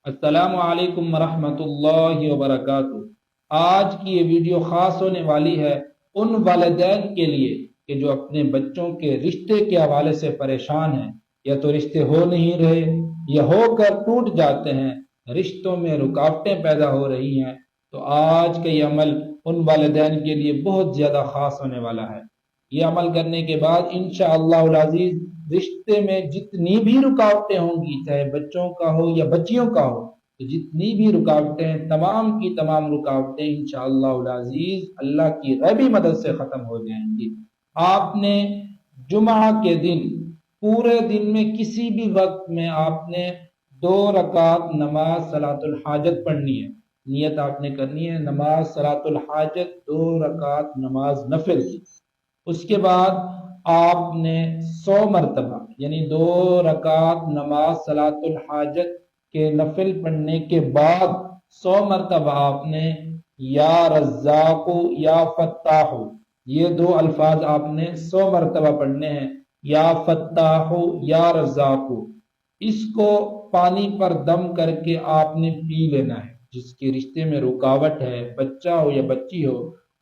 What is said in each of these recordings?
السلام علیکم ورحمۃ اللہ وبرکاتہ۔ آج کی یہ ویڈیو خاص ہونے والی ہے ان والدین کے لیے کہ جو اپنے بچوں کے رشتے کے حوالے سے پریشان ہیں، یا تو رشتے ہو نہیں رہے یا ہو کر ٹوٹ جاتے ہیں، رشتوں میں رکاوٹیں پیدا ہو رہی ہیں۔ تو آج کا یہ عمل ان والدین کے لیے بہت زیادہ خاص ہونے والا ہے۔ یہ عمل کرنے کے بعد انشاءاللہ العزیز رشتے میں جتنی بھی رکاوٹیں ہوں گی، چاہے بچوں کا ہو یا بچیوں کا ہو، تو جتنی بھی رکاوٹیں، تمام کی تمام رکاوٹیں انشاءاللہ العزیز اللہ کی غیبی مدد سے ختم ہو جائیں گی۔ آپ نے جمعہ کے دن پورے دن میں کسی بھی وقت میں آپ نے 2 رکعت نماز صلاۃ الحاجت پڑھنی ہے۔ نیت آپ نے کرنی ہے نماز صلاۃ الحاجت، 2 رکعت نماز نفل کی۔ اس کے بعد آپ نے 100 مرتبہ یعنی 2 رکعت نماز صلاۃ الحاجت کے نفل پڑھنے کے بعد 100 مرتبہ آپ نے یا رزاق یا فتاح، یہ 2 الفاظ آپ نے 100 مرتبہ پڑھنے ہیں، یا فتاح یا رزاق۔ اس کو پانی پر دم کر کے آپ نے پی لینا ہے۔ جس کے رشتے میں رکاوٹ ہے، بچہ ہو یا بچی ہو،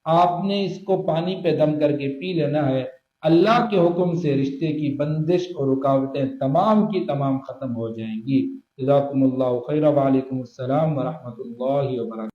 آپ نے اس کو پانی پہ دم کر کے پی لینا ہے۔ اللہ کے حکم سے رشتے کی بندش اور رکاوٹیں تمام کی تمام ختم ہو جائیں گی۔ جزاکم اللہ خیر، وعلیکم السلام ورحمۃ اللہ وبرکاتہ۔